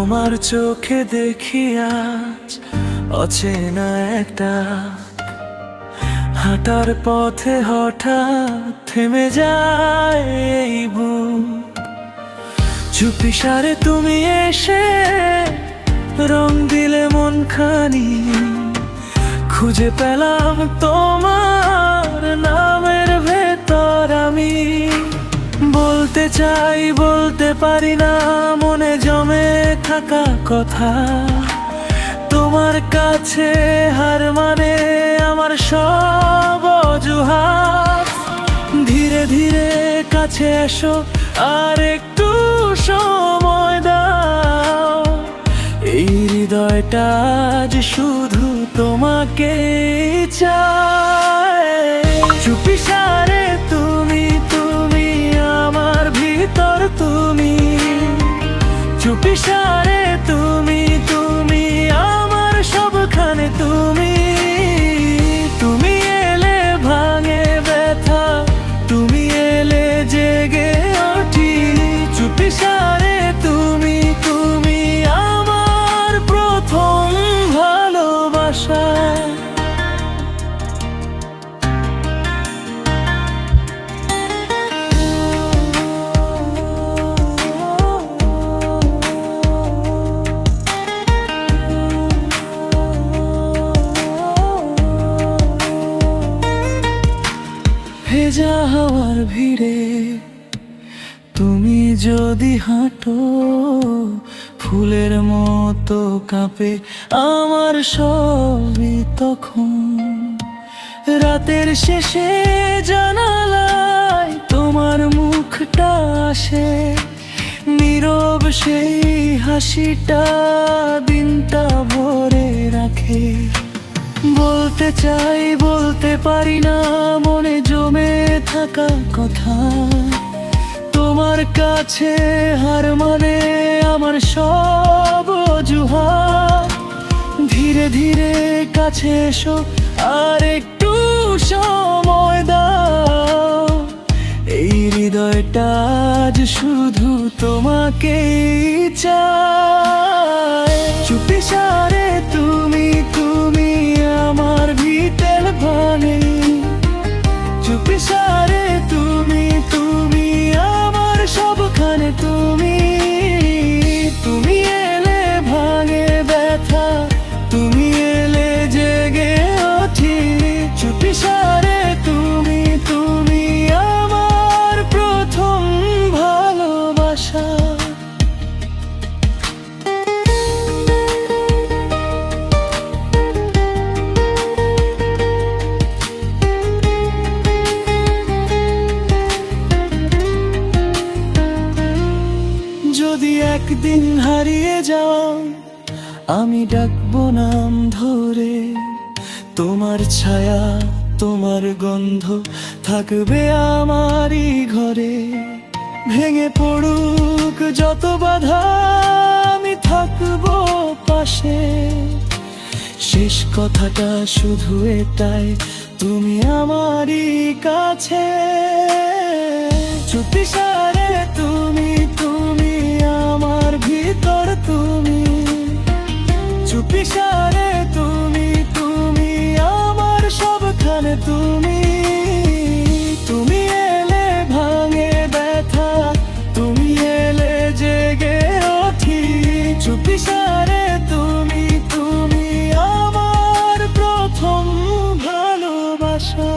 তোমার চোখে দেখি আজ অচেনা একটা, হাঁটার পথে হঠাৎ থেমে যায় এই বুক। চুপিসারে তুমি এসে রং দিলে মনখানি, খুঁজে পেলাম তোমার নামের ভেতর আমি। বলতে চাই বলতে পারি না, মনে জমে থাকা কথা। তোমার কাছে হার মানে আমার সব অজুহাত। ধীরে ধীরে কাছে এসো, আর একটু সময় দাও। এই হৃদয়টা আজ শুধু তোমাকে চায়। চুপিসারে তুমি তুমি আমার ভিতর তুমি, চুপিসারে তুমি তুমি আমার সবখানে তুমি। তুমি এলে ভাঙে ব্যথা, তুমি এলে জেগে ওঠি। চুপিসারে তুমি তুমি আমার প্রথম ভালোবাসা। ভেজা হাওয়ার ভিড়ে তুমি যদি হাঁটো, ফুলের মতো কাঁপে আমার সবই তখন। রাতের শেষে জানালায় তোমার মুখটা আসে, নীরব সেই হাসিটা দিনটা ভরে রাখে। বলতে চাই বলতে পারি না, মনে জমে থাকা কথা। তোমার কাছে হার মানে আমার সব অজুহাত। ধীরে ধীরে কাছে এসো, আর একটু সময় দাও। এই হৃদয়টা আজ শুধু তোমাকেই চায়। চুপিসারে তুমি তুমি আমার ভিতর ভাঙে। চুপিসারে তুমি তুমি আমার সবখানে তুমি। তুমি এলে ভাঙে ব্যথা, তুমি এলে জেগে ওঠি। চুপিসারে তুমি তুমি আমার প্রথম ভালোবাসা। যদি একদিন হারিয়ে যাও, আমি ডাকবো নাম ধরে। তোমার ছায়া তোমার গন্ধ থাকবে আমারই ঘরে। ভেঙে পড়ুক যত বাধা, আমি থাকবো পাশে। শেষ কথাটা শুধু এটাই, তুমি আমারই কাছে। চুপিসারে তুমি তুমি আমার ভিতর তুমি, চুপিসারে তুমি তুমি আমার সবখানে তুমি। তুমি এলে ভাঙে ব্যথা, তুমি এলে জেগে ওঠি। চুপিসারে তুমি তুমি আমার প্রথম ভালোবাসা।